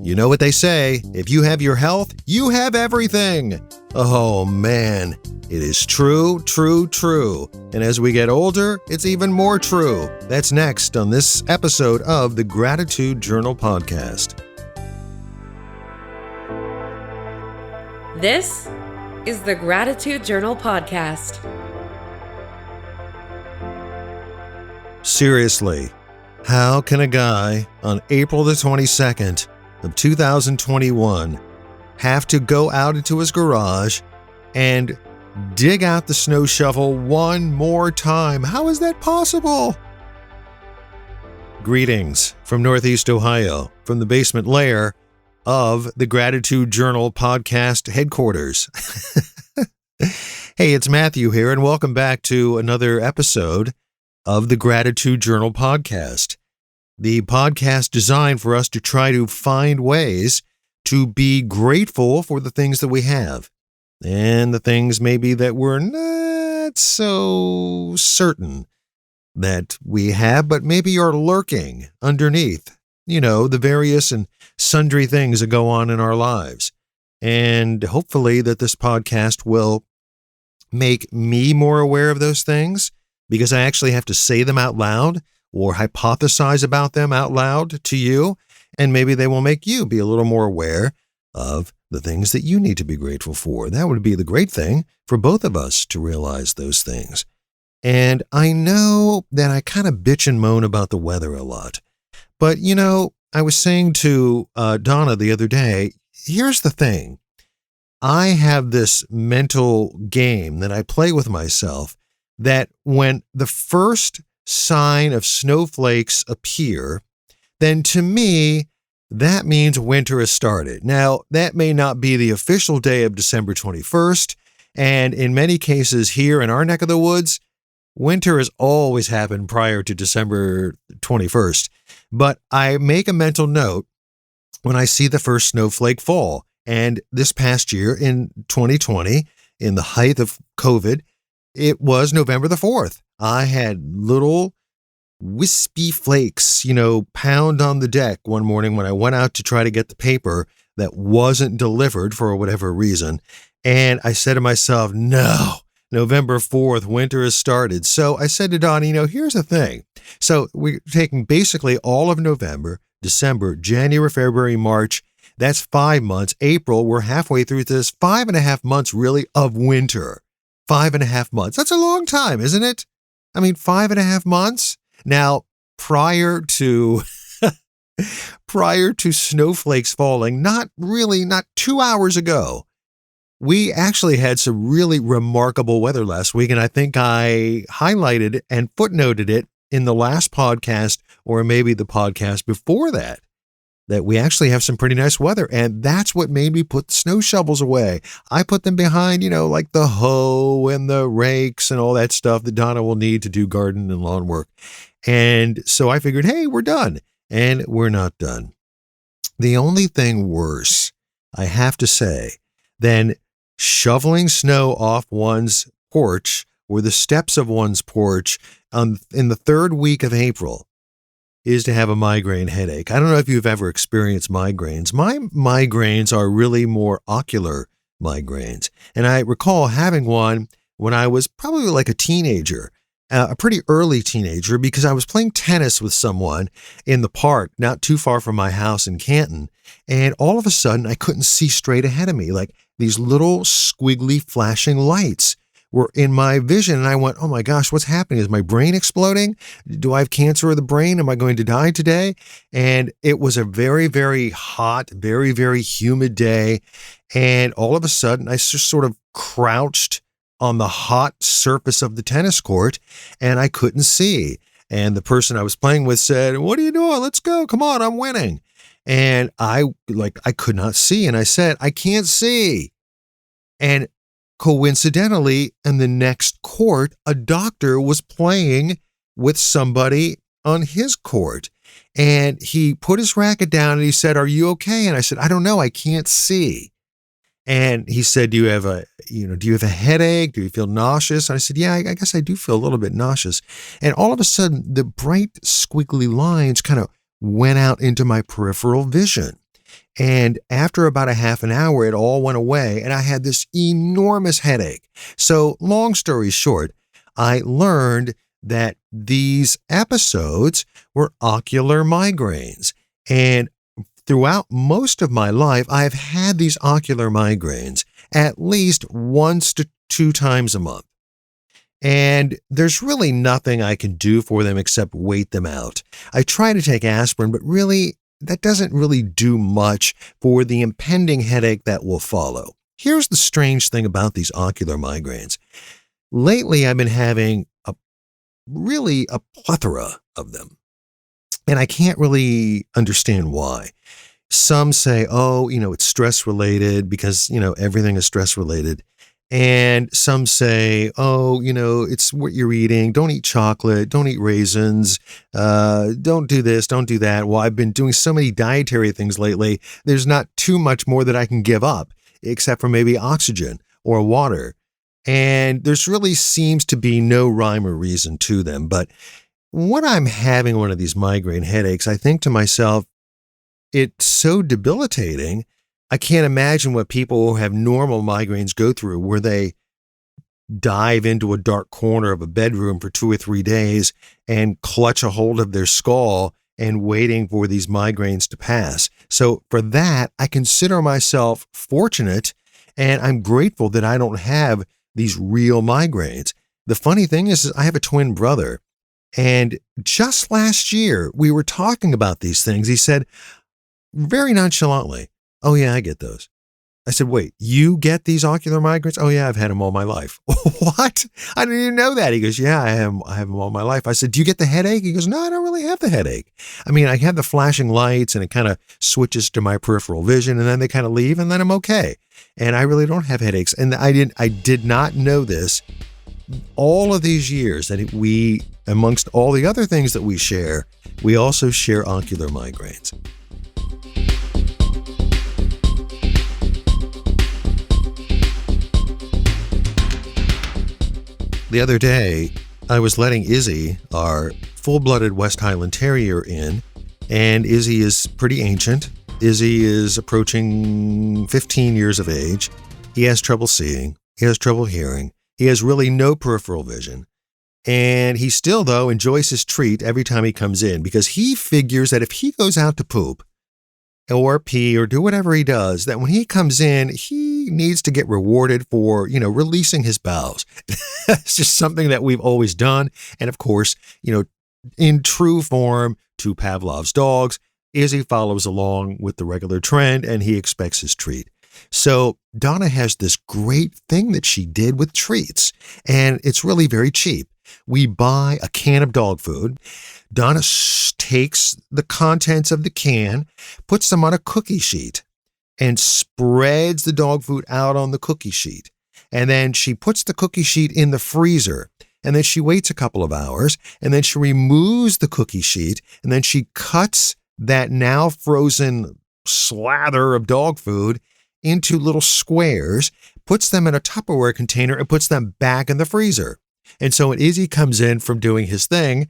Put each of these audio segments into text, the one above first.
You know what they say, if you have your health, you have everything. Oh man, it is true, true, true. And as we get older, it's even more true. That's next on this episode of the Gratitude Journal Podcast. This is the Gratitude Journal Podcast. Seriously, how can a guy on April the 22nd of 2021 have to go out into his garage and dig out the snow shovel one more time? How is that possible? Greetings from Northeast Ohio, from the basement layer of the Gratitude Journal Podcast headquarters. Hey, it's Matthew here, and welcome back to another episode of the Gratitude Journal Podcast. The podcast designed for us to try to find ways to be grateful for the things that we have, and the things maybe that we're not so certain that we have, but maybe are lurking underneath, the various and sundry things that go on in our lives. And hopefully that this podcast will make me more aware of those things, because I actually have to say them out loud or hypothesize about them out loud to you, and maybe they will make you be a little more aware of the things that you need to be grateful for. That would be the great thing for both of us, to realize those things. And I know that I kind of bitch and moan about the weather a lot, but I was saying to Donna the other day, here's the thing. I have this mental game that I play with myself, that when the first sign of snowflakes appear, then to me, that means winter has started. Now, that may not be the official day of December 21st, and in many cases here in our neck of the woods, winter has always happened prior to December 21st. But I make a mental note when I see the first snowflake fall. And this past year in 2020, in the height of COVID, it was November the 4th. I had little wispy flakes, pound on the deck one morning when I went out to try to get the paper that wasn't delivered for whatever reason. And I said to myself, no, November 4th, winter has started. So I said to Don, here's the thing. So we're taking basically all of November, December, January, February, March. That's 5 months. April, we're halfway through this 5.5 months really of winter. 5.5 months. That's a long time, isn't it? 5.5 months. Now, prior to snowflakes falling, not 2 hours ago, we actually had some really remarkable weather last week, and I think I highlighted and footnoted it in the last podcast, or maybe the podcast before that we actually have some pretty nice weather, and that's what made me put the snow shovels away. I put them behind, like the hoe and the rakes and all that stuff that Donna will need to do garden and lawn work. And so I figured, hey, we're done. And we're not done. The only thing worse, I have to say, than shoveling snow off one's porch or the steps of one's porch in the third week of April is to have a migraine headache. I don't know if you've ever experienced migraines. My migraines are really more ocular migraines. And I recall having one when I was probably like a teenager, a pretty early teenager, because I was playing tennis with someone in the park not too far from my house in Canton. And all of a sudden, I couldn't see straight ahead of me. Like these little squiggly flashing lights were in my vision. And I went, oh my gosh, what's happening? Is my brain exploding? Do I have cancer of the brain? Am I going to die today? And it was a very, very hot, very, very humid day. And all of a sudden, I just sort of crouched on the hot surface of the tennis court, and I couldn't see. And the person I was playing with said, what are you doing? Let's go. Come on, I'm winning. And I could not see. And I said, I can't see. And coincidentally, in the next court, a doctor was playing with somebody on his court. And he put his racket down and he said, are you okay? And I said, I don't know. I can't see. And he said, do you have a headache? Do you feel nauseous? And I said, yeah, I guess I do feel a little bit nauseous. And all of a sudden, the bright, squiggly lines kind of went out into my peripheral vision. And after about a half an hour, it all went away and I had this enormous headache. So long story short, I learned that these episodes were ocular migraines. And throughout most of my life, I've had these ocular migraines at least once to 2 times a month. And there's really nothing I can do for them except wait them out. I try to take aspirin, but really, that doesn't really do much for the impending headache that will follow. Here's the strange thing about these ocular migraines. Lately, I've been having a plethora of them, and I can't really understand why. Some say, oh, it's stress related because, everything is stress related. And some say, oh, it's what you're eating. Don't eat chocolate. Don't eat raisins. Don't do this. Don't do that. Well, I've been doing so many dietary things lately. There's not too much more that I can give up, except for maybe oxygen or water. And there's really seems to be no rhyme or reason to them. But when I'm having one of these migraine headaches, I think to myself, it's so debilitating. I can't imagine what people who have normal migraines go through, where they dive into a dark corner of a bedroom for 2 or 3 days and clutch a hold of their skull and waiting for these migraines to pass. So for that, I consider myself fortunate, and I'm grateful that I don't have these real migraines. The funny thing is I have a twin brother, and just last year we were talking about these things. He said very nonchalantly, "Oh yeah, I get those." I said, "Wait, you get these ocular migraines?" "Oh yeah, I've had them all my life." "What? I didn't even know that." He goes, "Yeah, I have them all my life." I said, "Do you get the headache?" He goes, "No, I don't really have the headache. I mean, I have the flashing lights and it kind of switches to my peripheral vision and then they kind of leave and then I'm okay. And I really don't have headaches." And I did not know this all of these years, that we, amongst all the other things that we share, we also share ocular migraines. The other day, I was letting Izzy, our full-blooded West Highland Terrier, in, and Izzy is pretty ancient. Izzy is approaching 15 years of age. He has trouble seeing. He has trouble hearing. He has really no peripheral vision. And he still, though, enjoys his treat every time he comes in, because he figures that if he goes out to poop or pee or do whatever he does, that when he comes in, he needs to get rewarded for, releasing his bowels. It's just something that we've always done. And of course, in true form to Pavlov's dogs, Izzy follows along with the regular trend and he expects his treat. So Donna has this great thing that she did with treats, and it's really very cheap. We buy a can of dog food. Donna takes the contents of the can, puts them on a cookie sheet, and spreads the dog food out on the cookie sheet. And then she puts the cookie sheet in the freezer. And then she waits a couple of hours. And then she removes the cookie sheet. And then she cuts that now frozen slather of dog food into little squares, puts them in a Tupperware container, and puts them back in the freezer. And so when Izzy comes in from doing his thing,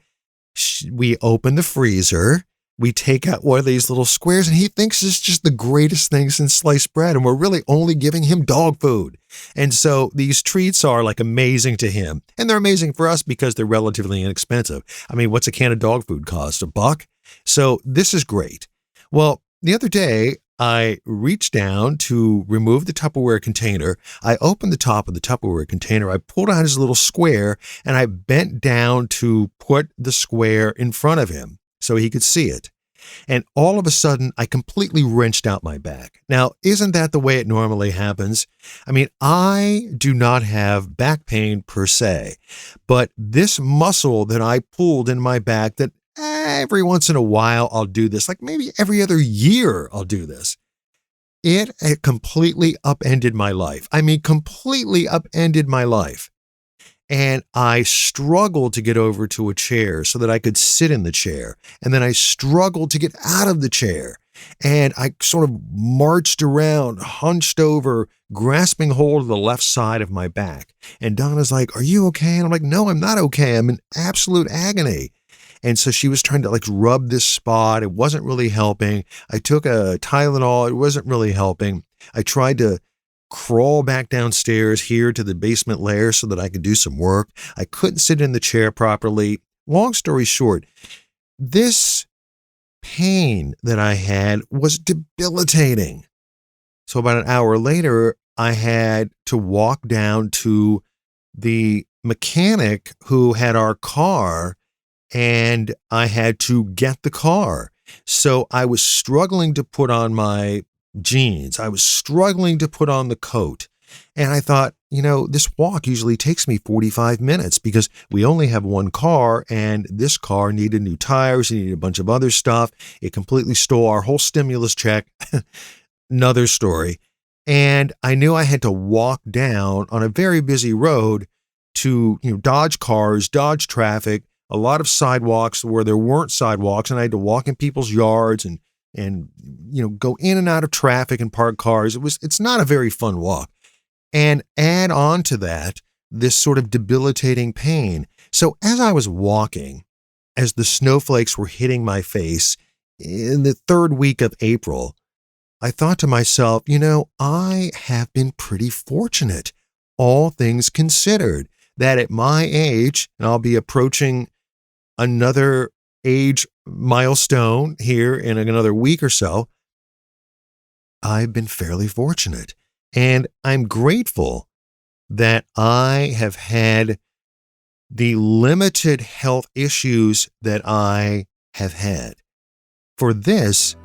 we open the freezer, we take out one of these little squares, and he thinks it's just the greatest thing since sliced bread. And we're really only giving him dog food. And so these treats are like amazing to him. And they're amazing for us because they're relatively inexpensive. I mean, what's a can of dog food cost? $1? So this is great. Well, the other day, I reached down to remove the Tupperware container. I opened the top of the Tupperware container. I pulled out his little square and I bent down to put the square in front of him so he could see it. And all of a sudden, I completely wrenched out my back. Now, isn't that the way it normally happens? I mean, I do not have back pain per se, but this muscle that I pulled in my back, that every once in a while I'll do this, like maybe every other year I'll do this. It completely upended my life. I mean, completely upended my life. And I struggled to get over to a chair so that I could sit in the chair. And then I struggled to get out of the chair. And I sort of marched around, hunched over, grasping hold of the left side of my back. And Donna's like, "Are you okay?" And I'm like, "No, I'm not okay. I'm in absolute agony." And so she was trying to like rub this spot. It wasn't really helping. I took a Tylenol. It wasn't really helping. I tried to crawl back downstairs here to the basement layer so that I could do some work. I couldn't sit in the chair properly. Long story short, this pain that I had was debilitating. So about an hour later, I had to walk down to the mechanic who had our car, and I had to get the car. So I was struggling to put on my jeans. I was struggling to put on the coat. And I thought, this walk usually takes me 45 minutes because we only have one car, and this car needed new tires. It needed a bunch of other stuff. It completely stole our whole stimulus check. Another story. And I knew I had to walk down on a very busy road to, dodge cars, dodge traffic, a lot of sidewalks where there weren't sidewalks. And I had to walk in people's yards and go in and out of traffic and park cars. It's not a very fun walk. And add on to that, this sort of debilitating pain. So as I was walking, as the snowflakes were hitting my face in the third week of April, I thought to myself, I have been pretty fortunate, all things considered, that at my age, and I'll be approaching another age milestone here in another week or so, I've been fairly fortunate. And I'm grateful that I have had the limited health issues that I have had. For this,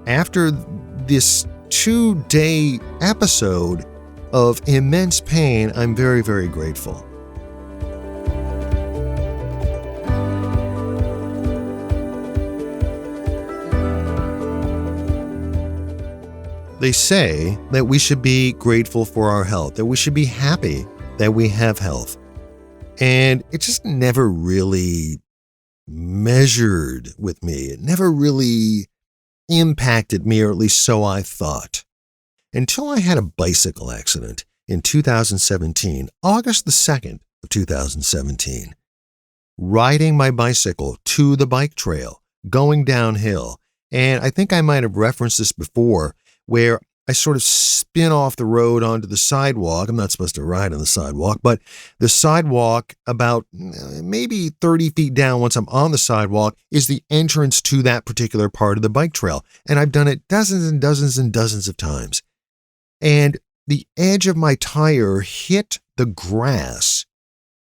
after this 2-day episode of immense pain, I'm very, very grateful. They say that we should be grateful for our health, that we should be happy that we have health. And it just never really measured with me. It never really impacted me, or at least so I thought. Until I had a bicycle accident in 2017, August the 2nd of 2017. Riding my bicycle to the bike trail, going downhill. And I think I might have referenced this before, where I sort of spin off the road onto the sidewalk. I'm not supposed to ride on the sidewalk, but the sidewalk about maybe 30 feet down once I'm on the sidewalk is the entrance to that particular part of the bike trail. And I've done it dozens and dozens and dozens of times. And the edge of my tire hit the grass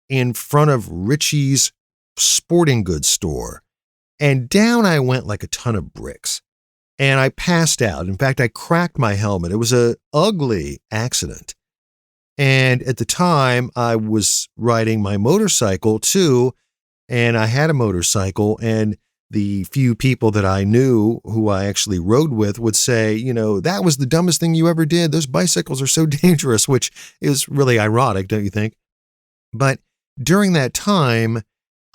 in front of Richie's sporting goods store. And down I went like a ton of bricks. And I passed out. In fact, I cracked my helmet. It was an ugly accident. And at the time, I was riding my motorcycle too. And I had a motorcycle. And the few people that I knew who I actually rode with would say, that was the dumbest thing you ever did. Those bicycles are so dangerous, which is really ironic, don't you think? But during that time,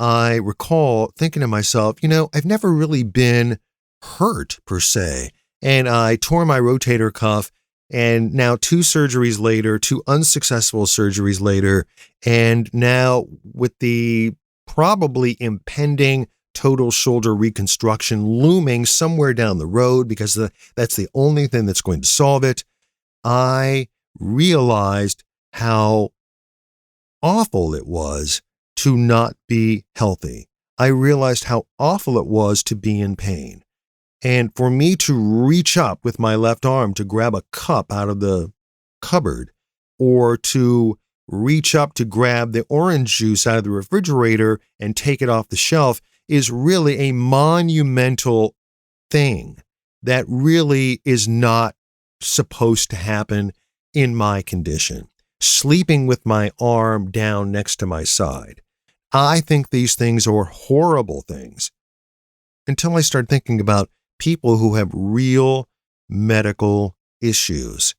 I recall thinking to myself, I've never really been hurt per se. And I tore my rotator cuff, and now 2 surgeries later, 2 unsuccessful surgeries later, and now with the probably impending total shoulder reconstruction looming somewhere down the road, because that's the only thing that's going to solve it, I realized how awful it was to not be healthy. I realized how awful it was to be in pain. And for me to reach up with my left arm to grab a cup out of the cupboard, or to reach up to grab the orange juice out of the refrigerator and take it off the shelf, is really a monumental thing that really is not supposed to happen in my condition. Sleeping with my arm down next to my side. I think these things are horrible things. Until I start thinking about people who have real medical issues.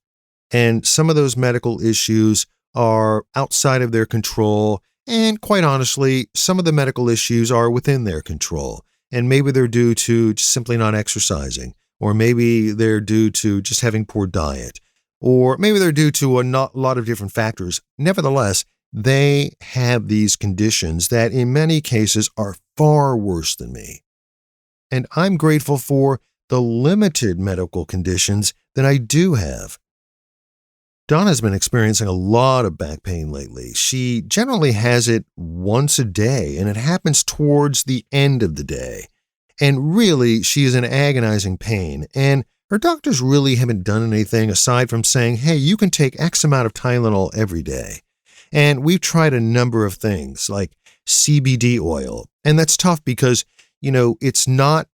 And some of those medical issues are outside of their control. And quite honestly, some of the medical issues are within their control. And maybe they're due to just simply not exercising. Or maybe they're due to just having poor diet. Or maybe they're due to a lot of different factors. Nevertheless, they have these conditions that in many cases are far worse than me. And I'm grateful for the limited medical conditions that I do have. Donna's been experiencing a lot of back pain lately. She generally has it once a day, and it happens towards the end of the day. And really, she is in agonizing pain, and her doctors really haven't done anything aside from saying, hey, you can take X amount of Tylenol every day. And we've tried a number of things like CBD oil, and that's tough because, it's not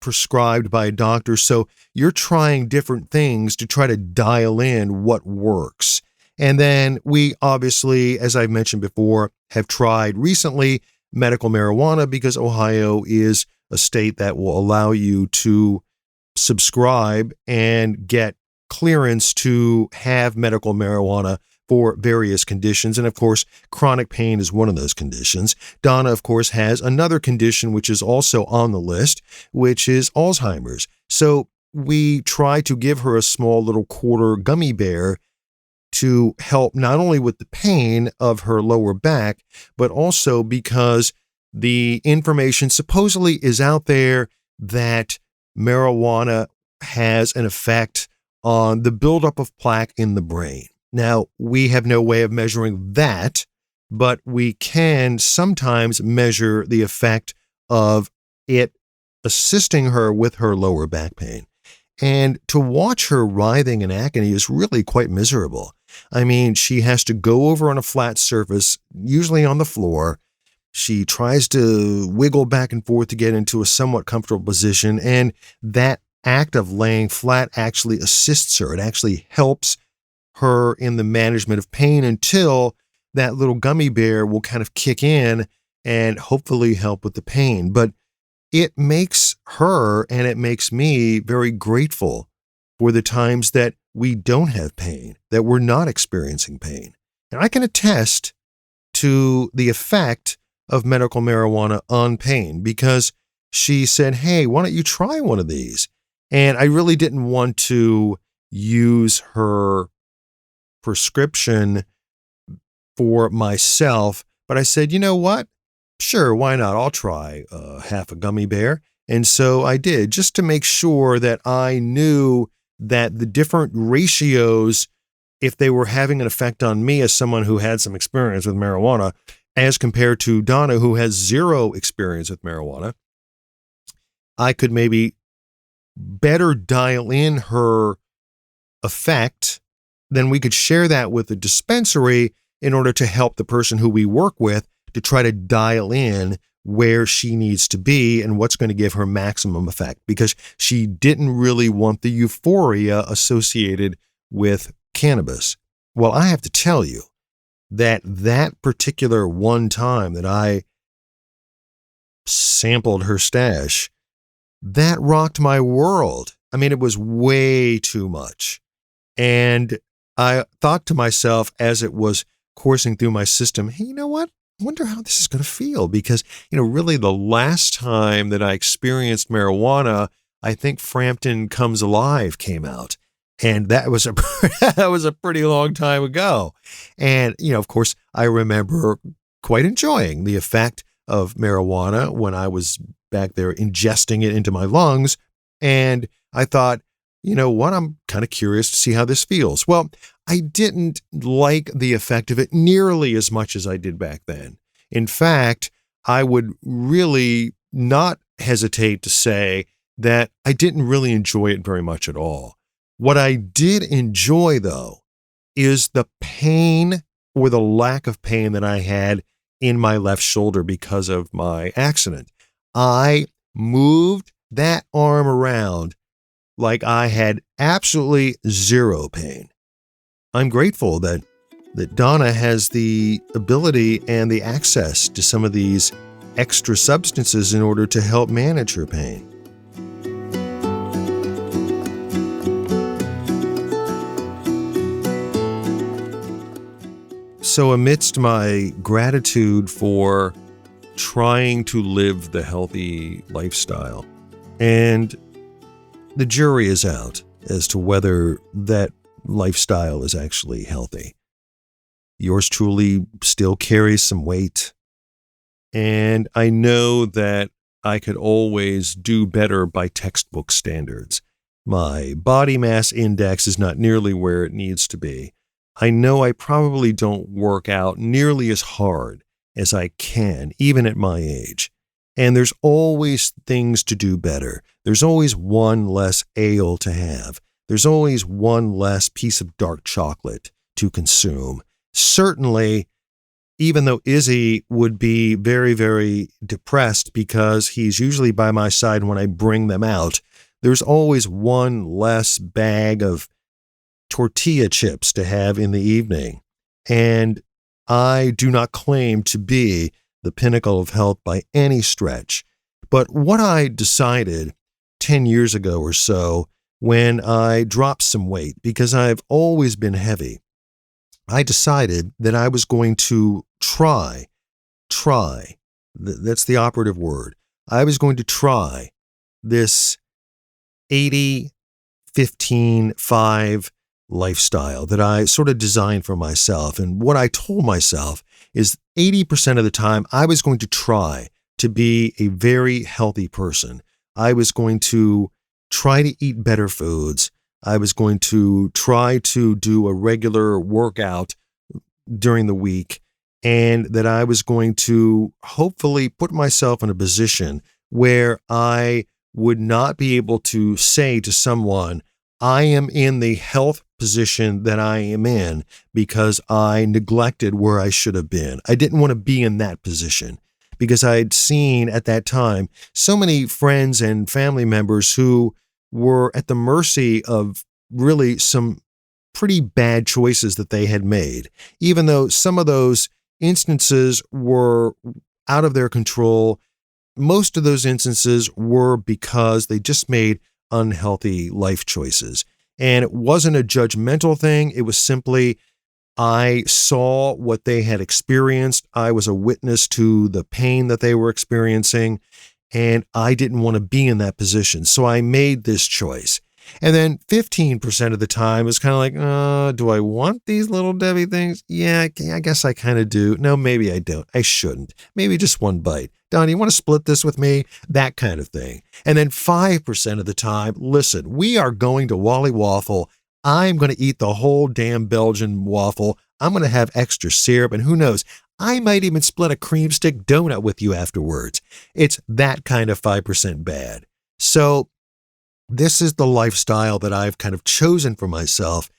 prescribed by a doctor, so you're trying different things to try to dial in what works. And then we obviously, as I've mentioned before, have tried recently medical marijuana because Ohio is a state that will allow you to subscribe and get clearance to have medical marijuana for various conditions. And of course, chronic pain is one of those conditions. Donna, of course, has another condition which is also on the list, which is Alzheimer's. So we try to give her a small little quarter gummy bear to help not only with the pain of her lower back, but also because the information supposedly is out there that marijuana has an effect on the buildup of plaque in the brain. Now, we have no way of measuring that, but we can sometimes measure the effect of it assisting her with her lower back pain. And to watch her writhing in agony is really quite miserable. I mean, she has to go over on a flat surface, usually on the floor. She tries to wiggle back and forth to get into a somewhat comfortable position, and that act of laying flat actually assists her. It actually helps her in the management of pain until that little gummy bear will kind of kick in and hopefully help with the pain. But it makes her and it makes me very grateful for the times that we don't have pain, that we're not experiencing pain. And I can attest to the effect of medical marijuana on pain because she said, hey, why don't you try one of these? And I really didn't want to use her prescription for myself, but I said, you know what? Sure, why not? I'll try half a gummy bear. And so I did, just to make sure that I knew that the different ratios, if they were having an effect on me as someone who had some experience with marijuana, as compared to Donna, who has zero experience with marijuana, I could maybe better dial in her effect. Then we could share that with the dispensary in order to help the person who we work with to try to dial in where she needs to be and what's going to give her maximum effect, because she didn't really want the euphoria associated with cannabis. Well, I have to tell you that particular one time that I sampled her stash, that rocked my world. I mean, it was way too much. And I thought to myself as it was coursing through my system, hey, you know what? I wonder how this is going to feel, because, really the last time that I experienced marijuana, I think Frampton Comes Alive came out. And that was a pretty long time ago. And, of course, I remember quite enjoying the effect of marijuana when I was back there ingesting it into my lungs. And I thought, you know what, I'm kind of curious to see how this feels. Well, I didn't like the effect of it nearly as much as I did back then. In fact, I would really not hesitate to say that I didn't really enjoy it very much at all. What I did enjoy, though, is the pain or the lack of pain that I had in my left shoulder because of my accident. I moved that arm around like I had absolutely zero pain. I'm grateful that Donna has the ability and the access to some of these extra substances in order to help manage her pain. So amidst my gratitude for trying to live the healthy lifestyle, and the jury is out as to whether that lifestyle is actually healthy. Yours truly still carries some weight. And I know that I could always do better by textbook standards. My body mass index is not nearly where it needs to be. I know I probably don't work out nearly as hard as I can, even at my age. And there's always things to do better. There's always one less ale to have. There's always one less piece of dark chocolate to consume. Certainly, even though Izzy would be very, very depressed because he's usually by my side when I bring them out, there's always one less bag of tortilla chips to have in the evening. And I do not claim to be the pinnacle of health by any stretch. But what I decided 10 years ago or so when I dropped some weight, because I've always been heavy, I decided that I was going to try, that's the operative word. I was going to try this 80-15-5 lifestyle that I sort of designed for myself. And what I told myself is 80% of the time I was going to try to be a very healthy person. I was going to try to eat better foods. I was going to try to do a regular workout during the week, and that I was going to hopefully put myself in a position where I would not be able to say to someone, I am in the health position that I am in because I neglected where I should have been. I didn't want to be in that position because I had seen at that time so many friends and family members who were at the mercy of really some pretty bad choices that they had made, even though some of those instances were out of their control. Most of those instances were because they just made unhealthy life choices. And it wasn't a judgmental thing. It was simply, I saw what they had experienced. I was a witness to the pain that they were experiencing, and I didn't want to be in that position. So I made this choice. And then 15% of the time was kind of like, do I want these Little Debbie things? Yeah, I guess I kind of do. No, maybe I don't. I shouldn't. Maybe just one bite. Don, you want to split this with me? That kind of thing. And then 5% of the time, listen, we are going to Wally Waffle. I'm going to eat the whole damn Belgian waffle. I'm going to have extra syrup, and who knows, I might even split a cream stick donut with you afterwards. It's that kind of 5% bad. So this is the lifestyle that I've kind of chosen for myself.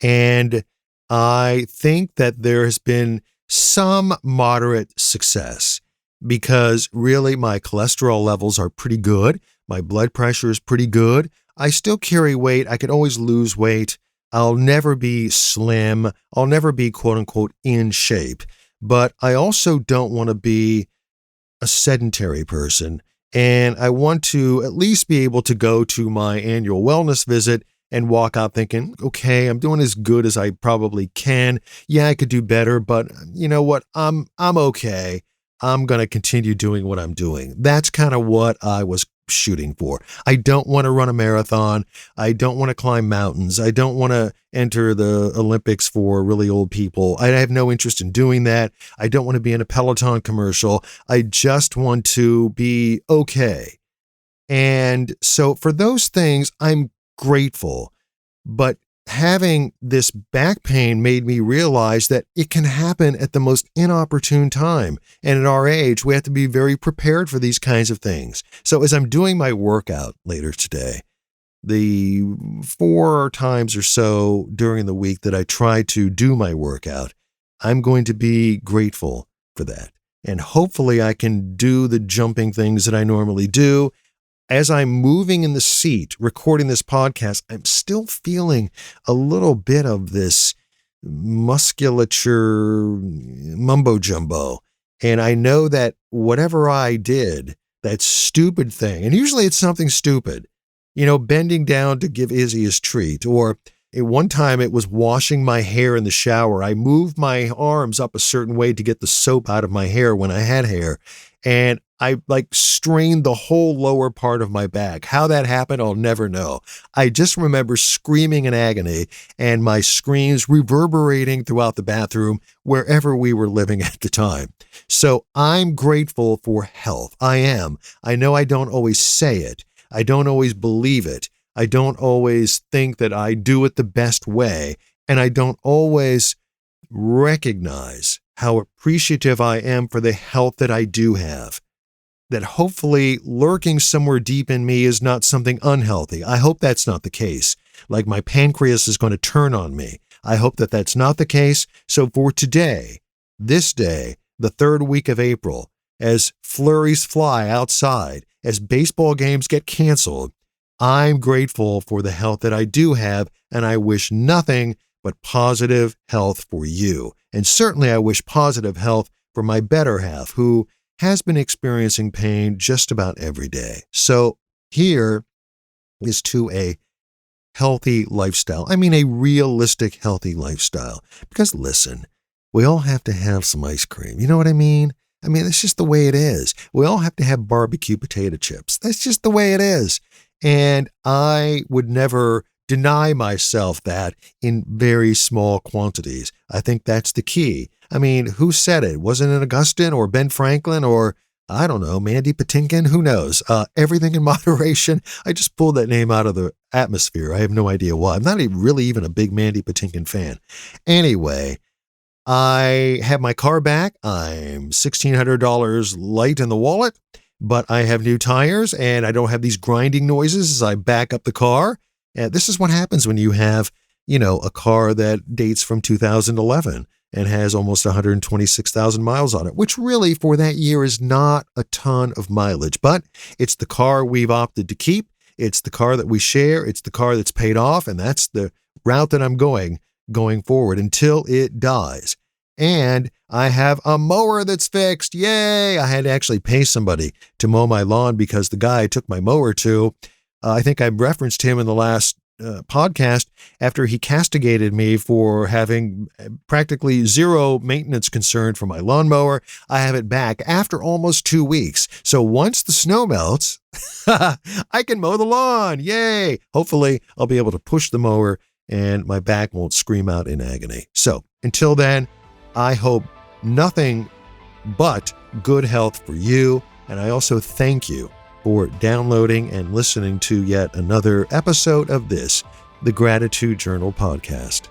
And I think that there has been some moderate success because really my cholesterol levels are pretty good. My blood pressure is pretty good. I still carry weight. I can always lose weight. I'll never be slim. I'll never be quote unquote in shape. But I also don't want to be a sedentary person. And I want to at least be able to go to my annual wellness visit and walk out thinking, okay, I'm doing as good as I probably can. Yeah, I could do better, but you know what? I'm okay. I'm going to continue doing what I'm doing. That's kind of what I was shooting for. I don't want to run a marathon. I don't want to climb mountains. I don't want to enter the Olympics for really old people. I have no interest in doing that. I don't want to be in a Peloton commercial. I just want to be okay. And so for those things, I'm grateful. But having this back pain made me realize that it can happen at the most inopportune time. And at our age, we have to be very prepared for these kinds of things. So as I'm doing my workout later today, the 4 times or so during the week that I try to do my workout, I'm going to be grateful for that. And hopefully I can do the jumping things that I normally do. As I'm moving in the seat, recording this podcast, I'm still feeling a little bit of this musculature mumbo jumbo. And I know that whatever I did, that stupid thing, and usually it's something stupid, bending down to give Izzy his treat, or at one time it was washing my hair in the shower. I moved my arms up a certain way to get the soap out of my hair when I had hair. and I strained the whole lower part of my back. How that happened, I'll never know. I just remember screaming in agony and my screams reverberating throughout the bathroom wherever we were living at the time. So I'm grateful for health. I am. I know I don't always say it. I don't always believe it. I don't always think that I do it the best way. And I don't always recognize how appreciative I am for the health that I do have. That hopefully lurking somewhere deep in me is not something unhealthy. I hope that's not the case. Like my pancreas is going to turn on me. I hope that that's not the case. So for today, this day, the third week of April, as flurries fly outside, as baseball games get canceled, I'm grateful for the health that I do have, and I wish nothing but positive health for you. And certainly I wish positive health for my better half, who has been experiencing pain just about every day. So here is to a healthy lifestyle. I mean, a realistic, healthy lifestyle. Because listen, we all have to have some ice cream. You know what I mean? I mean, it's just the way it is. We all have to have barbecue potato chips. That's just the way it is. And I would never deny myself that in very small quantities. I think that's the key. I mean, who said it? Wasn't it Augustine or Ben Franklin or, I don't know, Mandy Patinkin? Who knows? Everything in moderation. I just pulled that name out of the atmosphere. I have no idea why. I'm not really even a big Mandy Patinkin fan. Anyway, I have my car back. I'm $1,600 light in the wallet, but I have new tires and I don't have these grinding noises as I back up the car. And this is what happens when you have, a car that dates from 2011 and has almost 126,000 miles on it, which really for that year is not a ton of mileage, but it's the car we've opted to keep. It's the car that we share. It's the car that's paid off. And that's the route that I'm going forward until it dies. And I have a mower that's fixed. Yay! I had to actually pay somebody to mow my lawn because the guy I took my mower to, I think I referenced him in the last podcast after he castigated me for having practically zero maintenance concern for my lawnmower. I have it back after almost 2 weeks. So once the snow melts, I can mow the lawn. Yay! Hopefully I'll be able to push the mower and my back won't scream out in agony. So until then, I hope nothing but good health for you. And I also thank you for downloading and listening to yet another episode of this, the Gratitude Journal podcast.